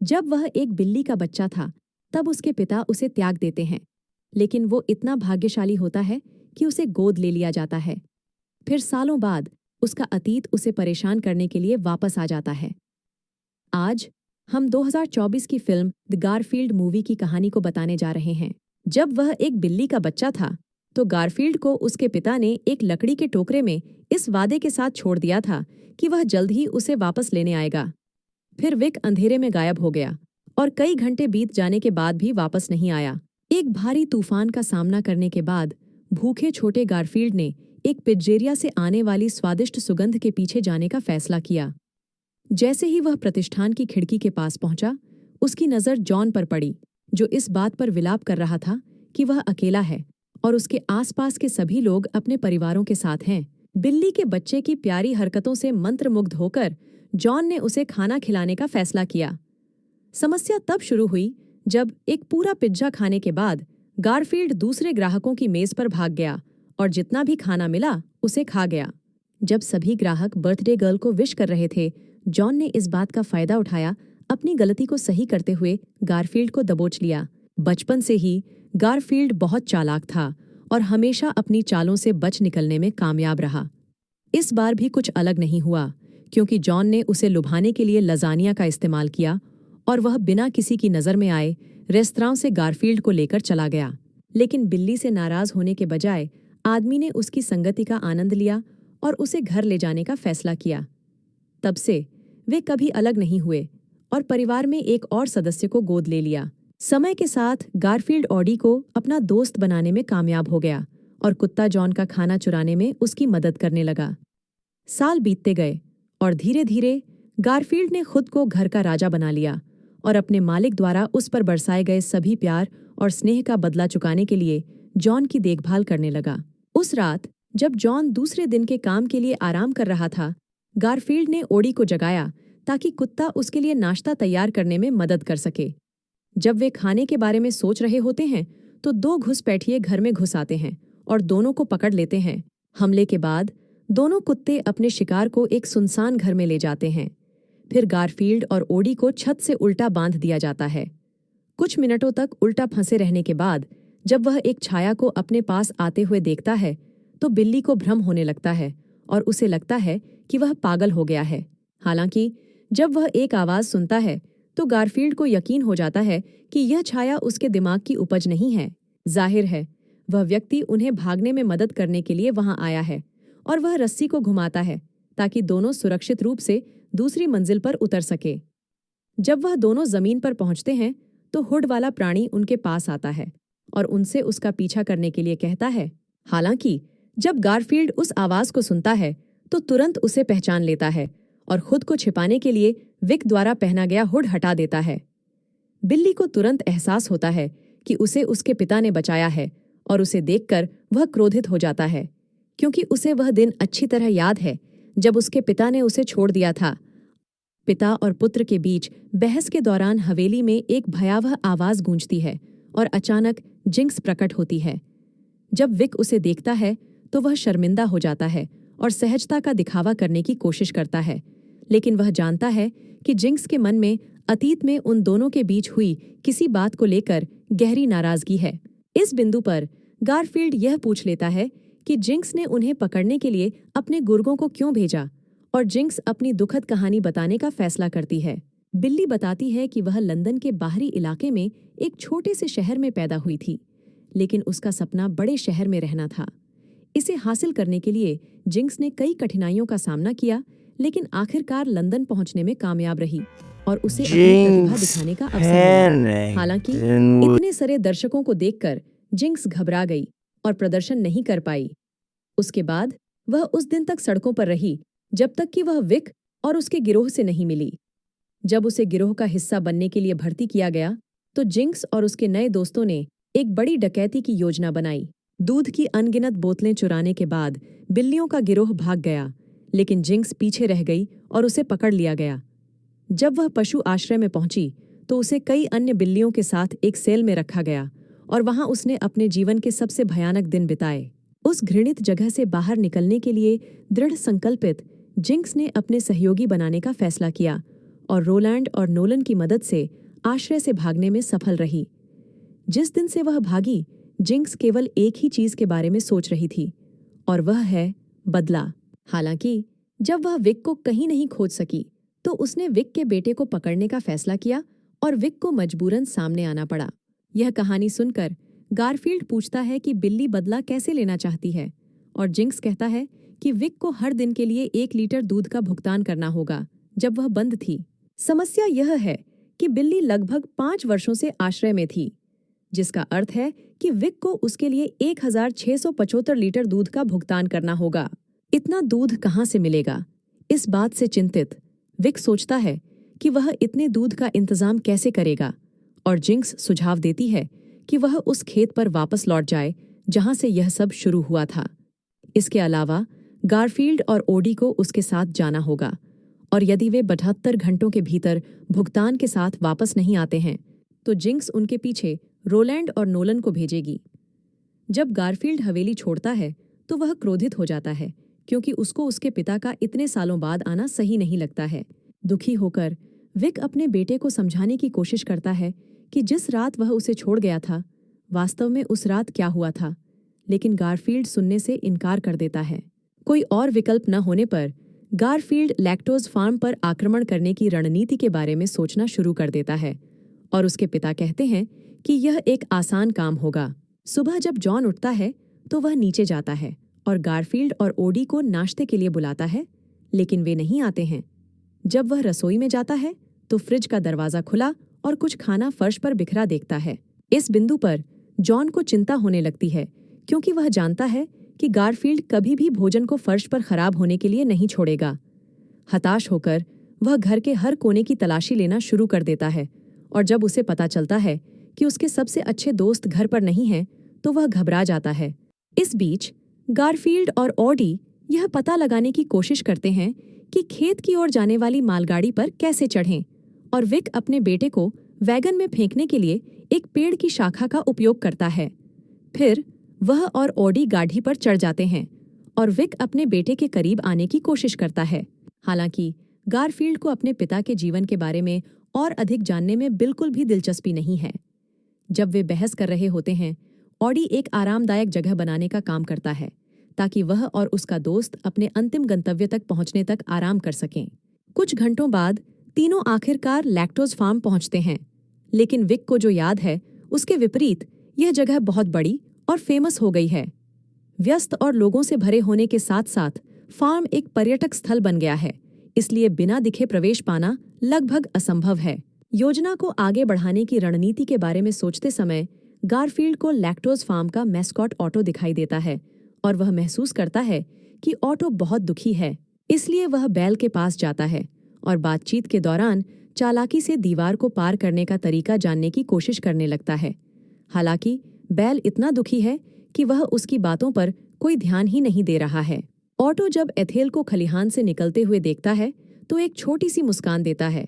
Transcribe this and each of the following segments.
जब वह एक बिल्ली का बच्चा था, तब उसके पिता उसे त्याग देते हैं, लेकिन वो इतना भाग्यशाली होता है कि उसे गोद ले लिया जाता है। फिर सालों बाद उसका अतीत उसे परेशान करने के लिए वापस आ जाता है। आज हम 2024 की फिल्म द गारफील्ड मूवी की कहानी को बताने जा रहे हैं। जब वह एक बिल्ली का बच्चा था, तो गारफील्ड को उसके पिता ने एक लकड़ी के टोकरे में इस वादे के साथ छोड़ दिया था कि वह जल्द ही उसे वापस लेने आएगा। फिर विक अंधेरे में गायब हो गया और कई घंटे बीत जाने के बाद भी वापस नहीं आया। एक भारी तूफान का सामना करने के बाद भूखे छोटे गारफील्ड ने एक पिज्जेरिया से आने वाली स्वादिष्ट सुगंध के पीछे जाने का फैसला किया। जैसे ही वह प्रतिष्ठान की खिड़की के पास पहुंचा, उसकी नज़र जॉन पर पड़ी, जो इस बात पर विलाप कर रहा था कि वह अकेला है और उसके आसपास के सभी लोग अपने परिवारों के साथ हैं। बिल्ली के बच्चे की प्यारी हरकतों से मंत्रमुग्ध होकर जॉन ने उसे खाना खिलाने का फैसला किया। समस्या तब शुरू हुई जब एक पूरा पिज्जा खाने के बाद गारफील्ड दूसरे ग्राहकों की मेज पर भाग गया और जितना भी खाना मिला उसे खा गया। जब सभी ग्राहक बर्थडे गर्ल को विश कर रहे थे, जॉन ने इस बात का फायदा उठाया, अपनी गलती को सही करते हुए गारफील्ड को दबोच लिया। बचपन से ही गारफील्ड बहुत चालाक था और हमेशा अपनी चालों से बच निकलने में कामयाब रहा। इस बार भी कुछ अलग नहीं हुआ, क्योंकि जॉन ने उसे लुभाने के लिए लजानिया का इस्तेमाल किया और वह बिना किसी की नज़र में आए रेस्तरां से गारफील्ड को लेकर चला गया। लेकिन बिल्ली से नाराज होने के बजाय आदमी ने उसकी संगति का आनंद लिया और उसे घर ले जाने का फैसला किया। तब से वे कभी अलग नहीं हुए और परिवार में एक और सदस्य को गोद ले लिया। समय के साथ गारफील्ड ऑडी को अपना दोस्त बनाने में कामयाब हो गया और कुत्ता जॉन का खाना चुराने में उसकी मदद करने लगा। साल बीतते गए और धीरे धीरे गारफील्ड ने खुद को घर का राजा बना लिया और अपने मालिक द्वारा उस पर बरसाए गए सभी प्यार और स्नेह का बदला चुकाने के लिए जॉन की देखभाल करने लगा। उस रात जब जॉन दूसरे दिन के काम के लिए आराम कर रहा था, गारफील्ड ने ओडी को जगाया ताकि कुत्ता उसके लिए नाश्ता तैयार करने में मदद कर सके। जब वे खाने के बारे में सोच रहे होते हैं, तो दो घुसपैठिए घर में घुस आते हैं और दोनों को पकड़ लेते हैं। हमले के बाद दोनों कुत्ते अपने शिकार को एक सुनसान घर में ले जाते हैं। फिर गारफील्ड और ओडी को छत से उल्टा बांध दिया जाता है। कुछ मिनटों तक उल्टा फंसे रहने के बाद जब वह एक छाया को अपने पास आते हुए देखता है, तो बिल्ली को भ्रम होने लगता है और उसे लगता है कि वह पागल हो गया है। हालांकि जब वह एक आवाज़ सुनता है, तो गारफील्ड को यकीन हो जाता है कि यह छाया उसके दिमाग की उपज नहीं है। जाहिर है, वह व्यक्ति उन्हें भागने में मदद करने के लिए वहां आया है और वह रस्सी को घुमाता है ताकि दोनों सुरक्षित रूप से दूसरी मंजिल पर उतर सके। जब वह दोनों जमीन पर पहुंचते हैं, तो हुड वाला प्राणी उनके पास आता है और उनसे उसका पीछा करने के लिए कहता है। हालांकि जब गारफील्ड उस आवाज को सुनता है, तो तुरंत उसे पहचान लेता है और खुद को छिपाने के लिए विक द्वारा पहना गया हुड हटा देता है। बिल्ली को तुरंत एहसास होता है कि उसे उसके पिता ने बचाया है और उसे देखकर वह क्रोधित हो जाता है, क्योंकि उसे वह दिन अच्छी तरह याद है जब उसके पिता ने उसे छोड़ दिया था। पिता और पुत्र के बीच बहस के दौरान हवेली में एक भयावह आवाज गूंजती है और अचानक जिंक्स प्रकट होती है। जब विक उसे देखता है, तो वह शर्मिंदा हो जाता है और सहजता का दिखावा करने की कोशिश करता है, लेकिन वह जानता है कि जिंक्स के मन में अतीत में उन दोनों के बीच हुई किसी बात को लेकर गहरी नाराजगी है। इस बिंदु पर गारफील्ड यह पूछ लेता है कि जिंक्स ने उन्हें पकड़ने के लिए अपने गुर्गों को क्यों भेजा, और जिंक्स अपनी दुखद कहानी बताने का फैसला करती है। बिल्ली बताती है कि वह लंदन के बाहरी इलाके में एक छोटे से शहर में पैदा हुई थी, लेकिन उसका सपना बड़े शहर में रहना था। इसे हासिल करने के लिए जिंक्स ने कई कठिनाइयों का सामना किया, लेकिन आखिरकार लंदन पहुंचने में कामयाब रही और उसे अपनी प्रतिभा दिखाने का अवसर मिला। हालांकि इतने सारे दर्शकों को देखकर जिंक्स घबरा गई और प्रदर्शन नहीं कर पाई। उसके बाद वह उस दिन तक सड़कों पर रही जब तक कि वह विक और उसके गिरोह से नहीं मिली। जब उसे गिरोह का हिस्सा बनने के लिए भर्ती किया गया, तो जिंक्स और उसके नए दोस्तों ने एक बड़ी डकैती की योजना बनाई। दूध की अनगिनत बोतलें चुराने के बाद बिल्लियों का गिरोह भाग गया, लेकिन जिंक्स पीछे रह गई और उसे पकड़ लिया गया। जब वह पशु आश्रय में पहुंची, तो उसे कई अन्य बिल्लियों के साथ एक सेल में रखा गया और वहां उसने अपने जीवन के सबसे भयानक दिन बिताए। उस घृणित जगह से बाहर निकलने के लिए दृढ़ संकल्पित जिंक्स ने अपने सहयोगी बनाने का फैसला किया और रोलैंड और नोलन की मदद से आश्रय से भागने में सफल रही। जिस दिन से वह भागी, जिंक्स केवल एक ही चीज के बारे में सोच रही थी, और वह है बदला। हालांकि जब वह विक को कहीं नहीं खोज सकी तो उसने विक के बेटे को पकड़ने का फैसला किया और विक को मजबूरन सामने आना पड़ा। यह कहानी सुनकर गारफील्ड पूछता है कि बिल्ली बदला कैसे लेना चाहती है, और जिंक्स कहता है कि विक को हर दिन के लिए 1 लीटर दूध का भुगतान करना होगा जब वह बंद थी। समस्या यह है कि बिल्ली लगभग 5 वर्षों से आश्रय में थी, जिसका अर्थ है कि विक को उसके लिए 1675 लीटर दूध का भुगतान करना होगा। इतना दूध कहाँ से मिलेगा? इस बात से चिंतित विक सोचता है कि वह इतने दूध का इंतजाम कैसे करेगा, और जिंक्स सुझाव देती है कि वह उस खेत पर वापस लौट जाए जहां से यह सब शुरू हुआ था। इसके अलावा गारफील्ड और ओडी को उसके साथ जाना होगा, और यदि वे 72 घंटों के भीतर भुगतान के साथ वापस नहीं आते हैं तो जिंक्स उनके पीछे रोलैंड और नोलन को भेजेगी। जब गारफील्ड हवेली छोड़ता है तो वह क्रोधित हो जाता है, क्योंकि उसको उसके पिता का इतने सालों बाद आना सही नहीं लगता है। दुखी होकर विक अपने बेटे को समझाने की कोशिश करता है कि जिस रात वह उसे छोड़ गया था, वास्तव में उस रात क्या हुआ था, लेकिन गारफील्ड सुनने से इनकार कर देता है। कोई और विकल्प न होने पर गारफील्ड लैक्टोज फार्म पर आक्रमण करने की रणनीति के बारे में सोचना शुरू कर देता है, और उसके पिता कहते हैं कि यह एक आसान काम होगा। सुबह जब जॉन उठता है तो वह नीचे जाता है और गारफील्ड और ओडी को नाश्ते के लिए बुलाता है, लेकिन वे नहीं आते हैं। जब वह रसोई में जाता है तो फ्रिज का दरवाजा खुला और कुछ खाना फर्श पर बिखरा देखता है। इस बिंदु पर जॉन को चिंता होने लगती है, क्योंकि वह जानता है कि गारफील्ड कभी भी भोजन को फर्श पर खराब होने के लिए नहीं छोड़ेगा। हताश होकर वह घर के हर कोने की तलाशी लेना शुरू कर देता है, और जब उसे पता चलता है कि उसके सबसे अच्छे दोस्त घर पर नहीं हैं, तो वह घबरा जाता है। इस बीच गारफील्ड और ओडी यह पता लगाने की कोशिश करते हैं कि खेत की ओर जाने वाली मालगाड़ी पर कैसे चढ़ें, और विक अपने बेटे को वैगन में फेंकने के लिए एक पेड़ की शाखा का उपयोग करता है। फिर वह और ओडी गाड़ी पर चढ़ जाते हैं और विक अपने बेटे के करीब आने की कोशिश करता है। हालांकि गारफील्ड को अपने पिता के जीवन के बारे में और अधिक जानने में बिल्कुल भी दिलचस्पी नहीं है। जब वे बहस कर रहे होते हैं, ओडी एक आरामदायक जगह बनाने का काम करता है ताकि वह और उसका दोस्त अपने अंतिम गंतव्य तक पहुंचने तक आराम कर सकें। कुछ घंटों बाद तीनों आखिरकार लैक्टोज फार्म पहुंचते हैं, लेकिन विक को जो याद है उसके विपरीत यह जगह बहुत बड़ी और फेमस हो गई है। व्यस्त और लोगों से भरे होने के साथ साथ फार्म एक पर्यटक स्थल बन गया है, इसलिए बिना दिखे प्रवेश पाना लगभग असंभव है। योजना को आगे बढ़ाने की रणनीति के बारे में सोचते समय गारफील्ड को लैक्टोज फार्म का मैस्कॉट ऑटो दिखाई देता है, और वह महसूस करता है कि ऑटो बहुत दुखी है। इसलिए वह बैल के पास जाता है और बातचीत के दौरान चालाकी से दीवार को पार करने का तरीका जानने की कोशिश करने लगता है। हालांकि बैल इतना दुखी है कि वह उसकी बातों पर कोई ध्यान ही नहीं दे रहा है। ऑटो जब एथेल को खलिहान से निकलते हुए देखता है तो एक छोटी सी मुस्कान देता है।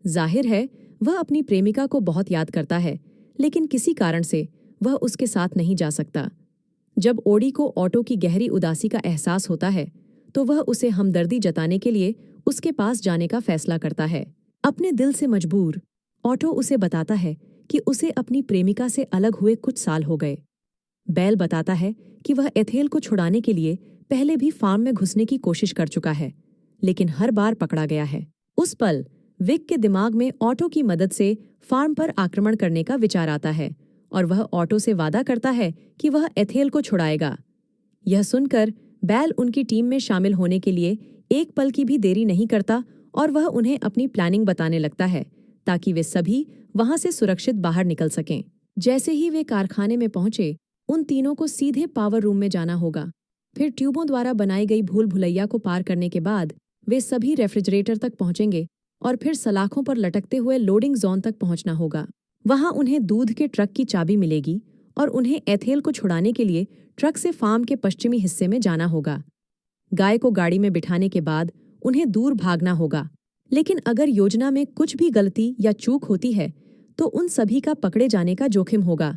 जाहिर है वह अपनी प्रेमिका को बहुत याद करता है, लेकिन किसी कारण से वह उसके साथ नहीं जा सकता। जब ओडी को ऑटो की गहरी उदासी का एहसास होता है तो वह उसे हमदर्दी जताने के लिए उसके पास जाने का फैसला करता है। अपने दिल से मजबूर ऑटो उसे बताता है कि उसे अपनी प्रेमिका से अलग हुए कुछ साल हो गए। बैल बताता है कि वह एथेल को छुड़ाने के लिए पहले भी फार्म में घुसने की कोशिश कर चुका है, लेकिन हर बार पकड़ा गया है। उस पल विक के दिमाग में ऑटो की मदद से फार्म पर आक्रमण करने का विचार आता है, और वह ऑटो से वादा करता है कि वह एथेल को छुड़ाएगा। यह सुनकर बैल उनकी टीम में शामिल होने के लिए एक पल की भी देरी नहीं करता, और वह उन्हें अपनी प्लानिंग बताने लगता है ताकि वे सभी वहां से सुरक्षित बाहर निकल सकें। जैसे ही वे कारखाने में पहुंचे, उन तीनों को सीधे पावर रूम में जाना होगा। फिर ट्यूबों द्वारा बनाई गई भूल भुलैया को पार करने के बाद वे सभी रेफ्रिजरेटर तक पहुंचेंगे, और फिर सलाखों पर लटकते हुए लोडिंग जोन तक पहुंचना होगा। वहां उन्हें दूध के ट्रक की चाबी मिलेगी, और उन्हें एथेल को छुड़ाने के लिए ट्रक से फार्म के पश्चिमी हिस्से में जाना होगा। गाय को गाड़ी में बिठाने के बाद उन्हें दूर भागना होगा, लेकिन अगर योजना में कुछ भी गलती या चूक होती है तो उन सभी का पकड़े जाने का जोखिम होगा।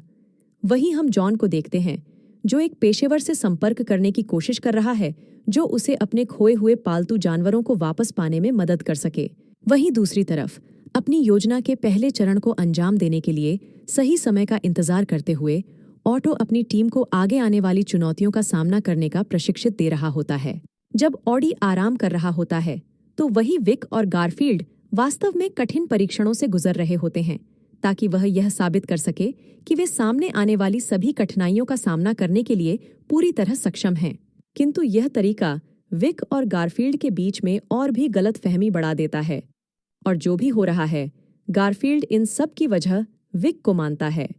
वहीं हम जॉन को देखते हैं, जो एक पेशेवर से संपर्क करने की कोशिश कर रहा है जो उसे अपने खोए हुए पालतू जानवरों को वापस पाने में मदद कर सके। वहीं दूसरी तरफ अपनी योजना के पहले चरण को अंजाम देने के लिए सही समय का इंतजार करते हुए ऑटो अपनी टीम को आगे आने वाली चुनौतियों का सामना करने का प्रशिक्षित दे रहा होता है। जब ऑडी आराम कर रहा होता है तो वही विक और गारफील्ड वास्तव में कठिन परीक्षणों से गुजर रहे होते हैं, ताकि वह यह साबित कर सके कि वे सामने आने वाली सभी कठिनाइयों का सामना करने के लिए पूरी तरह सक्षम हैं। किंतु यह तरीका विक और गारफील्ड के बीच में और भी गलतफहमी बढ़ा देता है, और जो भी हो रहा है गारफील्ड इन सब की वजह विक को मानता है।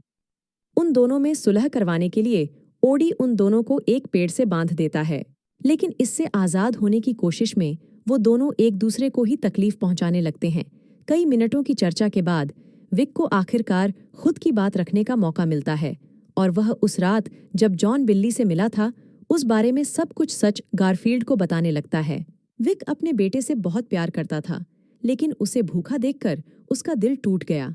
उन दोनों में सुलह करवाने के लिए ओडी उन दोनों को एक पेड़ से बांध देता है, लेकिन इससे आज़ाद होने की कोशिश में वो दोनों एक दूसरे को ही तकलीफ पहुंचाने लगते हैं। कई मिनटों की चर्चा के बाद विक को आखिरकार खुद की बात रखने का मौका मिलता है, और वह उस रात जब जॉन बिल्ली से मिला था उस बारे में सब कुछ सच गारफील्ड को बताने लगता है। विक अपने बेटे से बहुत प्यार करता था, लेकिन उसे भूखा देखकर उसका दिल टूट गया।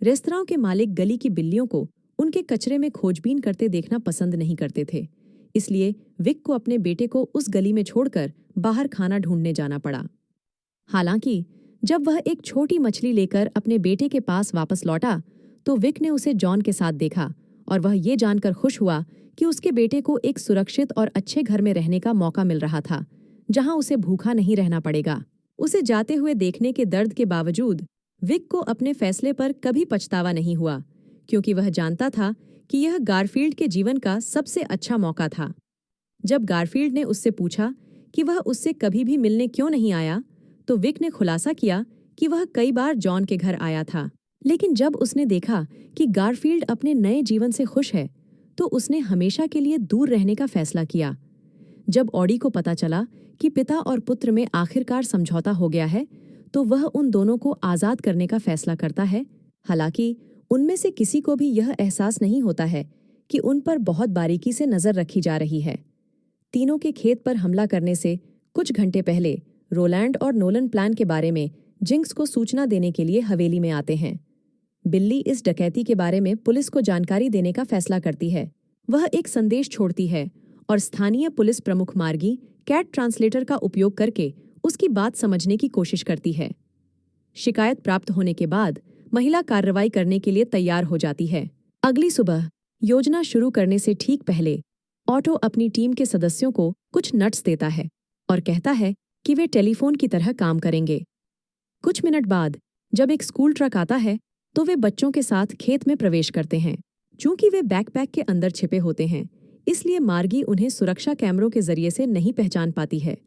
रेस्तरां के मालिक गली की बिल्लियों को उनके कचरे में खोजबीन करते देखना पसंद नहीं करते थे, इसलिए विक को अपने बेटे को उस गली में छोड़कर बाहर खाना ढूंढने जाना पड़ा। हालांकि जब वह एक छोटी मछली लेकर अपने बेटे के पास वापस लौटा तो विक ने उसे जॉन के साथ देखा, और वह ये जानकर खुश हुआ कि उसके बेटे को एक सुरक्षित और अच्छे घर में रहने का मौका मिल रहा था, जहां उसे भूखा नहीं रहना पड़ेगा। उसे जाते हुए देखने के दर्द के बावजूद विक को अपने फैसले पर कभी पछतावा नहीं हुआ, क्योंकि वह जानता था कि यह गारफील्ड के जीवन का सबसे अच्छा मौका था। जब गारफील्ड ने उससे पूछा कि वह उससे कभी भी मिलने क्यों नहीं आया, तो विक ने खुलासा किया कि वह कई बार जॉन के घर आया था, लेकिन जब उसने देखा कि गारफील्ड अपने नए जीवन से खुश है तो उसने हमेशा के लिए दूर रहने का फैसला किया। जब ऑडी को पता चला कि पिता और पुत्र में आखिरकार समझौता हो गया है तो वह उन दोनों को आज़ाद करने का फैसला करता है। हालांकि उनमें से किसी को भी यह एहसास नहीं होता है कि उन पर बहुत बारीकी से नज़र रखी जा रही है। तीनों के खेत पर हमला करने से कुछ घंटे पहले रोलैंड और नोलन प्लान के बारे में जिंक्स को सूचना देने के लिए हवेली में आते हैं। बिल्ली इस डकैती के बारे में पुलिस को जानकारी देने का फैसला करती है। वह एक संदेश छोड़ती है और स्थानीय पुलिस प्रमुख मार्गी कैट ट्रांसलेटर का उपयोग करके उसकी बात समझने की कोशिश करती है। शिकायत प्राप्त होने के बाद महिला कार्रवाई करने के लिए तैयार हो जाती है। अगली सुबह योजना शुरू करने से ठीक पहले ऑटो अपनी टीम के सदस्यों को कुछ नट्स देता है और कहता है कि वे टेलीफोन की तरह काम करेंगे। कुछ मिनट बाद जब एक स्कूल ट्रक आता है तो वे बच्चों के साथ खेत में प्रवेश करते हैं। चूंकि वे बैकपैक के अंदर छिपे होते हैं, इसलिए मार्गी उन्हें सुरक्षा कैमरों के जरिए से नहीं पहचान पाती है।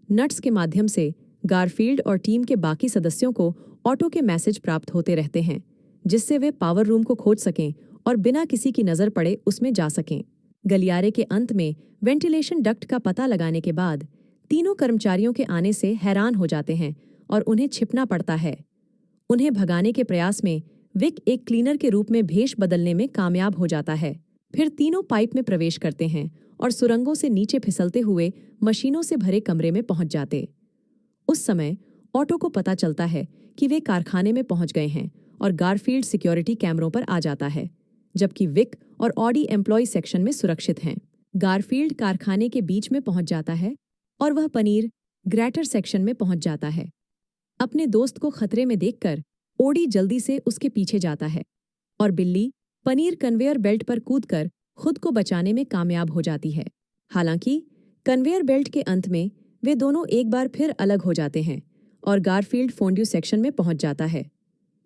नट्स के माध्यम से गारफील्ड और टीम के बाकी सदस्यों को ऑटो के मैसेज प्राप्त होते रहते हैं, जिससे वे पावर रूम को खोज सकें और बिना किसी की नज़र पड़े उसमें जा सकें। गलियारे के अंत में वेंटिलेशन डक्ट का पता लगाने के बाद तीनों कर्मचारियों के आने से हैरान हो जाते हैं और उन्हें छिपना पड़ता है। उन्हें भगाने के प्रयास में विक एक क्लीनर के रूप में भेष बदलने में कामयाब हो जाता है। फिर तीनों पाइप में प्रवेश करते हैं और सुरंगों से नीचे फिसलते हुए मशीनों से भरे कमरे में पहुंच जाते। उस समय ऑटो को पता चलता है कि वे कारखाने में पहुंच गए हैं और गारफील्ड सिक्योरिटी कैमरों पर आ जाता है, जबकि विक और ऑडी एम्प्लॉय सेक्शन में सुरक्षित हैं। गारफील्ड कारखाने के बीच में पहुंच जाता है और वह पनीर ग्रैटर सेक्शन में पहुंच जाता है। अपने दोस्त को खतरे में देखकर ओडी जल्दी से उसके पीछे जाता है और बिल्ली पनीर कन्वेयर बेल्ट पर कूदकर खुद को बचाने में कामयाब हो जाती है। हालांकि कन्वेयर बेल्ट के अंत में वे दोनों एक बार फिर अलग हो जाते हैं और गारफील्ड फोंड्यू सेक्शन में पहुंच जाता है।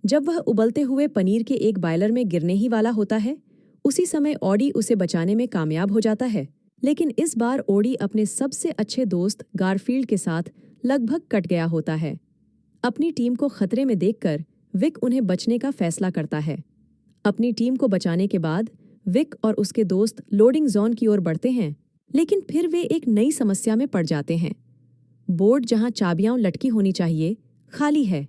जब वह उबलते हुए पनीर के एक बॉयलर में गिरने ही वाला होता है, उसी समय ऑडी उसे बचाने में कामयाब हो जाता है। लेकिन इस बार ओडी अपने सबसे अच्छे दोस्त गारफील्ड के साथ लगभग कट गया होता है। अपनी टीम को खतरे में देखकर विक उन्हें बचने का फैसला करता है। अपनी टीम को बचाने के बाद विक और उसके दोस्त लोडिंग जोन की ओर बढ़ते हैं, लेकिन फिर वे एक नई समस्या में पड़ जाते हैं। बोर्ड जहां चाबियां लटकी होनी चाहिए खाली है।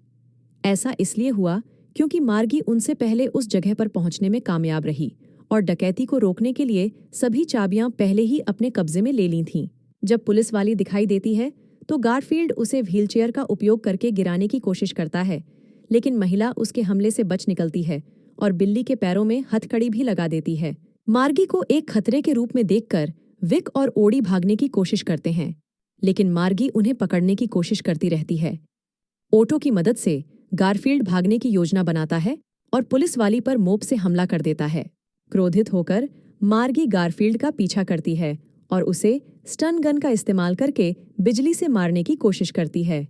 ऐसा इसलिए हुआ क्योंकि मार्गी उनसे पहले उस जगह पर पहुंचने में कामयाब रही और डकैती को रोकने के लिए सभी चाबियां पहले ही अपने कब्जे में ले ली थीं। जब पुलिस वाली दिखाई देती है तो गारफील्ड उसे व्हीलचेयर का उपयोग करके गिराने की कोशिश करता है, लेकिन महिला उसके हमले से बच निकलती है और बिल्ली के पैरों में हथकड़ी भी लगा देती है। मार्गी को एक खतरे के रूप में देखकर विक और ओडी भागने की कोशिश करते हैं, लेकिन मार्गी उन्हें पकड़ने की कोशिश करती रहती है। ओटो की मदद से गारफील्ड भागने की योजना बनाता है और पुलिस वाली पर मोप से हमला कर देता है। क्रोधित होकर मार्गी गारफील्ड का पीछा करती है और उसे स्टन गन का इस्तेमाल करके बिजली से मारने की कोशिश करती है।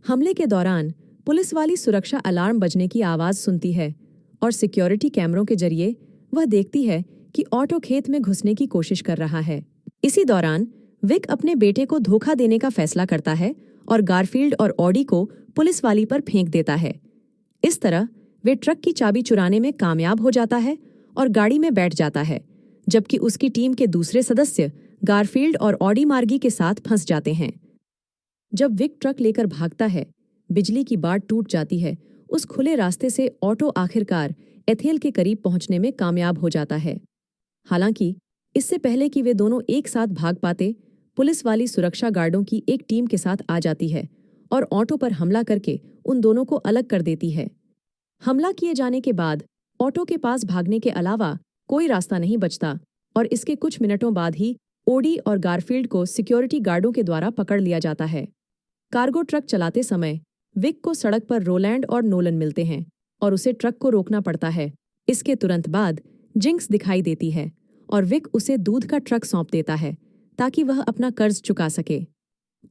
हमले के दौरान पुलिस वाली सुरक्षा अलार्म बजने की आवाज़ सुनती है और सिक्योरिटी कैमरों के जरिए वह देखती है कि ऑटो खेत में घुसने की कोशिश कर रहा है। इसी दौरान विक अपने बेटे को धोखा देने का फैसला करता है और गारफील्ड और ऑडी को पुलिस वाली पर फेंक देता है। इस तरह वे ट्रक की चाबी चुराने में कामयाब हो जाता है और गाड़ी में बैठ जाता है, जबकि उसकी टीम के दूसरे सदस्य गारफील्ड और ऑडी मार्गी के साथ फंस जाते हैं। जब विक ट्रक लेकर भागता है, बिजली की बाट टूट जाती है। उस खुले रास्ते से ऑटो आखिरकार एथेल के करीब पहुंचने में कामयाब हो जाता है। हालांकि इससे पहले कि वे दोनों एक साथ भाग पाते, पुलिस वाली सुरक्षा गार्डों की एक टीम के साथ आ जाती है और ऑटो पर हमला करके उन दोनों को अलग कर देती है। हमला किए जाने के बाद ऑटो के पास भागने के अलावा कोई रास्ता नहीं बचता और इसके कुछ मिनटों बाद ही ओडी और गारफील्ड को सिक्योरिटी गार्डों के द्वारा पकड़ लिया जाता है। कार्गो ट्रक चलाते समय विक को सड़क पर रोलैंड और नोलन मिलते हैं और उसे ट्रक को रोकना पड़ता है। इसके तुरंत बाद जिंक्स दिखाई देती है और विक उसे दूध का ट्रक सौंप देता है ताकि वह अपना कर्ज चुका सके।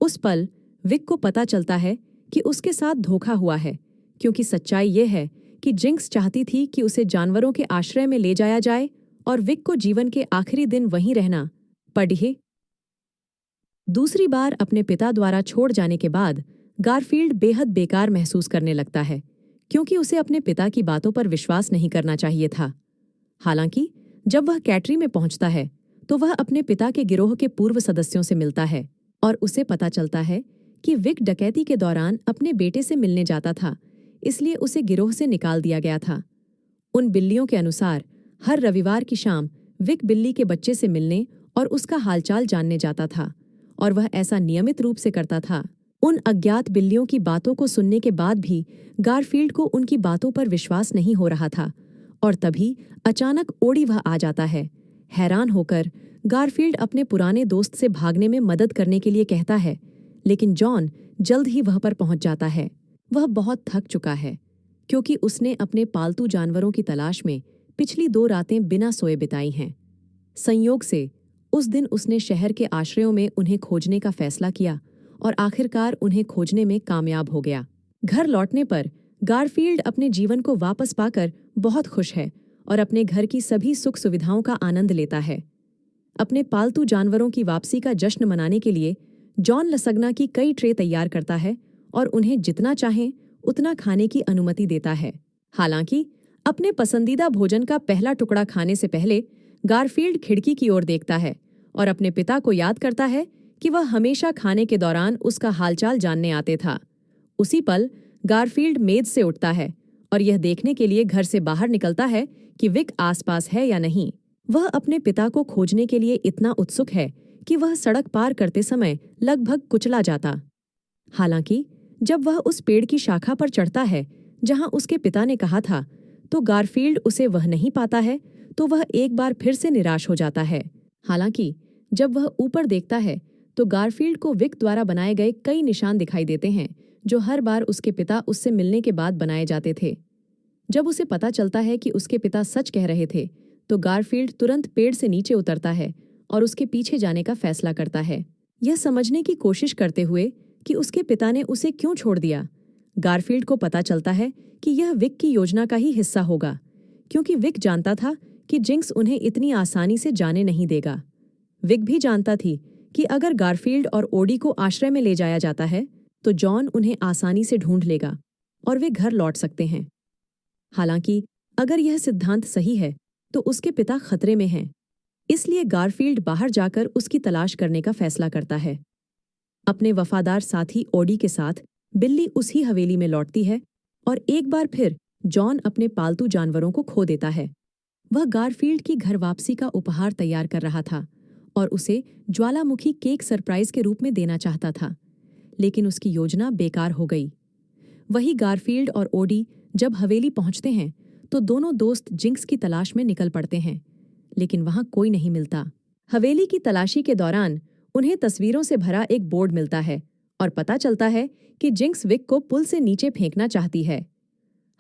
उस पल विक को पता चलता है कि उसके साथ धोखा हुआ है, क्योंकि सच्चाई ये है कि जिंक्स चाहती थी कि उसे जानवरों के आश्रय में ले जाया जाए और विक को जीवन के आखिरी दिन वहीं रहना पड़े। दूसरी बार अपने पिता द्वारा छोड़ जाने के बाद गारफील्ड बेहद बेकार महसूस करने लगता है, क्योंकि उसे अपने पिता की बातों पर विश्वास नहीं करना चाहिए था। हालांकि जब वह कैटरी में पहुंचता है तो वह अपने पिता के गिरोह के पूर्व सदस्यों से मिलता है और उसे पता चलता है कि विक डकैती के दौरान अपने बेटे से मिलने जाता था, इसलिए उसे गिरोह से निकाल दिया गया था। उन बिल्लियों के अनुसार हर रविवार की शाम विक बिल्ली के बच्चे से मिलने और उसका हालचाल जानने जाता था और वह ऐसा नियमित रूप से करता था। उन अज्ञात बिल्लियों की बातों को सुनने के बाद भी गारफील्ड को उनकी बातों पर विश्वास नहीं हो रहा था और तभी अचानक ओडी वह आ जाता है। हैरान होकर गारफील्ड अपने पुराने दोस्त से भागने में मदद करने के लिए कहता है, लेकिन जॉन जल्द ही वह पर पहुंच जाता है। वह बहुत थक चुका है, क्योंकि उसने अपने पालतू जानवरों की तलाश में पिछली 2 रातें बिना सोए बिताई हैं। संयोग से उस दिन उसने शहर के आश्रयों में उन्हें खोजने का फैसला किया और आखिरकार उन्हें खोजने में कामयाब हो गया। घर लौटने पर गारफील्ड अपने जीवन को वापस पाकर बहुत खुश है और अपने घर की सभी सुख सुविधाओं का आनंद लेता है। अपने पालतू जानवरों की वापसी का जश्न मनाने के लिए जॉन लसग्ना की कई ट्रे तैयार करता है और उन्हें जितना चाहें उतना खाने की अनुमति देता है। हालांकि अपने पसंदीदा भोजन का पहला टुकड़ा खाने से पहले गारफील्ड खिड़की की ओर देखता है और अपने पिता को याद करता है कि वह हमेशा खाने के दौरान उसका हालचाल जानने आते था। उसी पल गारफील्ड मेज से उठता है और यह देखने के लिए घर से बाहर निकलता है कि विक आसपास है या नहीं। वह अपने पिता को खोजने के लिए इतना उत्सुक है कि वह सड़क पार करते समय लगभग कुचला जाता। हालांकि जब वह उस पेड़ की शाखा पर चढ़ता है जहां उसके पिता ने कहा था, तो गारफील्ड उसे वह नहीं पाता है, तो वह एक बार फिर से निराश हो जाता है। हालांकि जब वह ऊपर देखता है तो गारफील्ड को विक द्वारा बनाए गए कई निशान दिखाई देते हैं, जो हर बार उसके पिता उससे मिलने के बाद बनाए जाते थे। जब उसे पता चलता है कि उसके पिता सच कह रहे थे, तो गारफील्ड तुरंत पेड़ से नीचे उतरता है और उसके पीछे जाने का फैसला करता है, यह समझने की कोशिश करते हुए कि उसके पिता ने उसे क्यों छोड़ दिया। गारफील्ड को पता चलता है कि यह विक की योजना का ही हिस्सा होगा, क्योंकि विक जानता था कि जिंक्स उन्हें इतनी आसानी से जाने नहीं देगा। विक भी जानता थी कि अगर गारफील्ड और ओडी को आश्रय में ले जाया जाता है तो जॉन उन्हें आसानी से ढूंढ लेगा और वे घर लौट सकते हैं। हालांकि अगर यह सिद्धांत सही है तो उसके पिता खतरे में हैं, इसलिए गारफील्ड बाहर जाकर उसकी तलाश करने का फैसला करता है। अपने वफादार साथी ओडी के साथ बिल्ली उसी हवेली में लौटती है और एक बार फिर जॉन अपने पालतू जानवरों को खो देता है। वह गारफील्ड की घर वापसी का उपहार तैयार कर रहा था और उसे ज्वालामुखी केक सरप्राइज के रूप में देना चाहता था, लेकिन उसकी योजना बेकार हो गई। वही गारफील्ड और ओडी जब हवेली पहुंचते हैं तो दोनों दोस्त जिंक्स की तलाश में निकल पड़ते हैं, लेकिन वहां कोई नहीं मिलता। हवेली की तलाशी के दौरान उन्हें तस्वीरों से भरा एक बोर्ड मिलता है और पता चलता है कि जिंक्स विक को पुल से नीचे फेंकना चाहती है।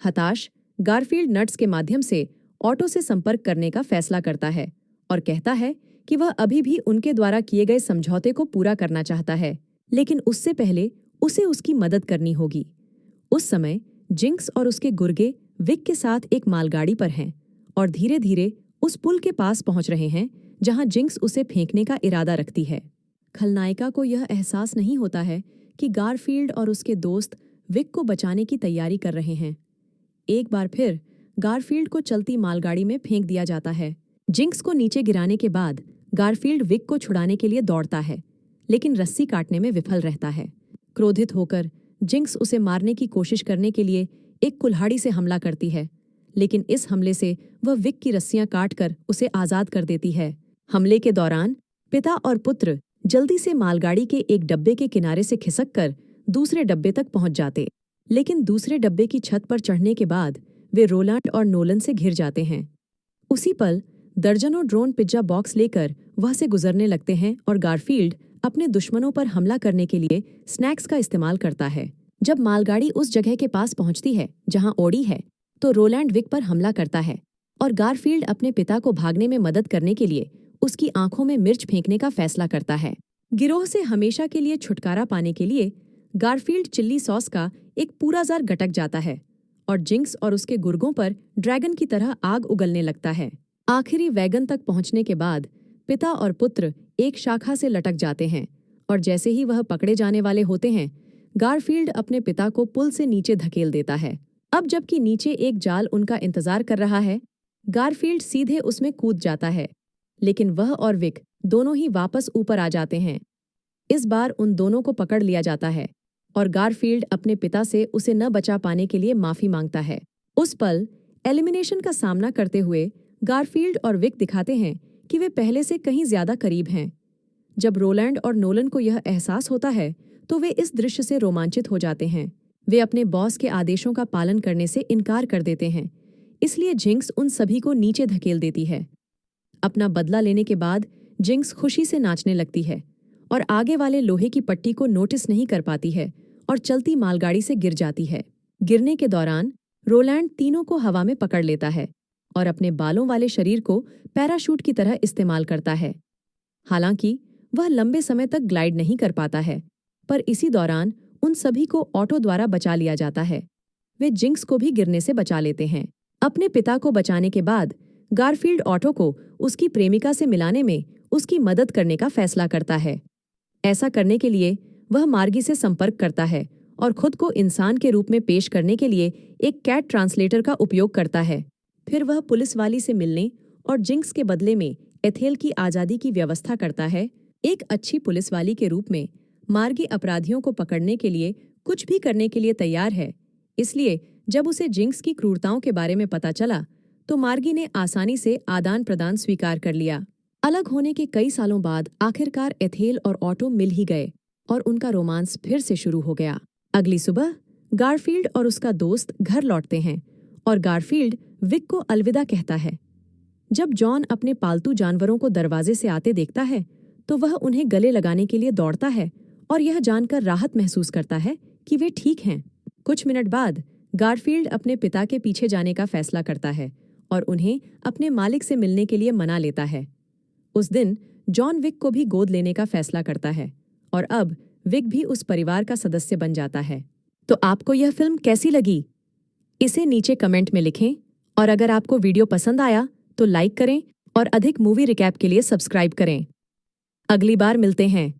हताश, गारफील्ड नट्स के माध्यम से ऑटो से संपर्क करने का फैसला करता है और कहता है कि वह अभी भी उनके द्वारा किए गए समझौते को पूरा करना चाहता है, लेकिन उससे पहले उसे उसकी मदद करनी होगी। उस समय जिंक्स और उसके गुर्गे विक के साथ एक मालगाड़ी पर हैं और धीरे धीरे उस पुल के पास पहुंच रहे हैं जहां जिंक्स उसे फेंकने का इरादा रखती है। खलनायिका को यह एहसास नहीं होता है कि गारफील्ड और उसके दोस्त विक को बचाने की तैयारी कर रहे हैं। एक बार फिर गारफील्ड को चलती मालगाड़ी में फेंक दिया जाता है। जिंक्स को नीचे गिराने के बाद गारफील्ड विक को छुड़ाने के लिए दौड़ता है, लेकिन रस्सी काटने में विफल रहता है। क्रोधित होकर जिंक्स उसे मारने की कोशिश करने के लिए एक कुल्हाड़ी से हमला करती है, लेकिन इस हमले से वह विक की रस्सियां काटकर उसे आजाद कर देती है। हमले के दौरान पिता और पुत्र जल्दी से मालगाड़ी के एक डब्बे के किनारे से खिसककर दूसरे डब्बे तक पहुंच जाते, लेकिन दूसरे डब्बे की छत पर चढ़ने के बाद वे रोलैंड और नोलन से घिर जाते हैं। उसी पल दर्जनों ड्रोन पिज्जा बॉक्स लेकर वह से गुजरने लगते हैं और गारफील्ड अपने दुश्मनों पर हमला करने के लिए स्नैक्स का इस्तेमाल करता है। जब मालगाड़ी उस जगह के पास पहुंचती है जहां ओडी है, तो रोलैंड विक पर हमला करता है और गारफील्ड अपने पिता को भागने में मदद करने के लिए उसकी आंखों में मिर्च फेंकने का फैसला करता है। गिरोह से हमेशा के लिए छुटकारा पाने के लिए गारफील्ड चिल्ली सॉस का एक पूरा जार गटक जाता है और जिंक्स और उसके गुर्गों पर ड्रैगन की तरह आग उगलने लगता है। आखिरी वैगन तक पहुंचने के बाद पिता और पुत्र एक शाखा से लटक जाते हैं और जैसे ही वह पकड़े जाने वाले होते हैं, गारफील्ड अपने पिता को पुल से नीचे धकेल देता है। अब जबकि नीचे एक जाल उनका इंतजार कर रहा है, गारफील्ड सीधे उसमें कूद जाता है, लेकिन वह और विक दोनों ही वापस ऊपर आ जाते हैं। इस बार उन दोनों को पकड़ लिया जाता है और गारफील्ड अपने पिता से उसे न बचा पाने के लिए माफी मांगता है। उस पल एलिमिनेशन का सामना करते हुए गारफील्ड और विक दिखाते हैं कि वे पहले से कहीं ज्यादा करीब हैं। जब रोलैंड और नोलन को यह एहसास होता है तो वे इस दृश्य से रोमांचित हो जाते हैं। वे अपने बॉस के आदेशों का पालन करने से इनकार कर देते हैं, इसलिए जिंक्स उन सभी को नीचे धकेल देती है। अपना बदला लेने के बाद जिंक्स खुशी से नाचने लगती है और आगे वाले लोहे की पट्टी को नोटिस नहीं कर पाती है और चलती मालगाड़ी से गिर जाती है। गिरने के दौरान रोलैंड तीनों को हवा में पकड़ लेता है और अपने बालों वाले शरीर को पैराशूट की तरह इस्तेमाल करता है। हालांकि वह लंबे समय तक ग्लाइड नहीं कर पाता है, पर इसी दौरान उन सभी को ऑटो द्वारा बचा लिया जाता है। वे जिंक्स को भी गिरने से बचा लेते हैं। अपने पिता को बचाने के बाद गारफील्ड ऑटो को उसकी प्रेमिका से मिलाने में उसकी मदद करने का फैसला करता है। ऐसा करने के लिए वह मार्गी से संपर्क करता है और खुद को इंसान के रूप में पेश करने के लिए एक कैट ट्रांसलेटर का उपयोग करता है। फिर वह पुलिस वाली से मिलने और जिंक्स के बदले में एथेल की आज़ादी की व्यवस्था करता है। एक अच्छी पुलिस वाली के रूप में मार्गी अपराधियों को पकड़ने के लिए कुछ भी करने के लिए तैयार है, इसलिए जब उसे जिंक्स की क्रूरताओं के बारे में पता चला तो मार्गी ने आसानी से आदान प्रदान स्वीकार कर लिया। अलग होने के कई सालों बाद आखिरकार एथेल और ऑटो मिल ही गए और उनका रोमांस फिर से शुरू हो गया। अगली सुबह गारफील्ड और उसका दोस्त घर लौटते हैं और गारफील्ड विक को अलविदा कहता है। जब जॉन अपने पालतू जानवरों को दरवाजे से आते देखता है तो वह उन्हें गले लगाने के लिए दौड़ता है और यह जानकर राहत महसूस करता है कि वे ठीक हैं। कुछ मिनट बाद गारफील्ड अपने पिता के पीछे जाने का फैसला करता है और उन्हें अपने मालिक से मिलने के लिए मना लेता है। उस दिन जॉन विक को भी गोद लेने का फैसला करता है और अब विक भी उस परिवार का सदस्य बन जाता है। तो आपको यह फिल्म कैसी लगी? इसे नीचे कमेंट में लिखें और अगर आपको वीडियो पसंद आया तो लाइक करें और अधिक मूवी रिकैप के लिए सब्सक्राइब करें। अगली बार मिलते हैं।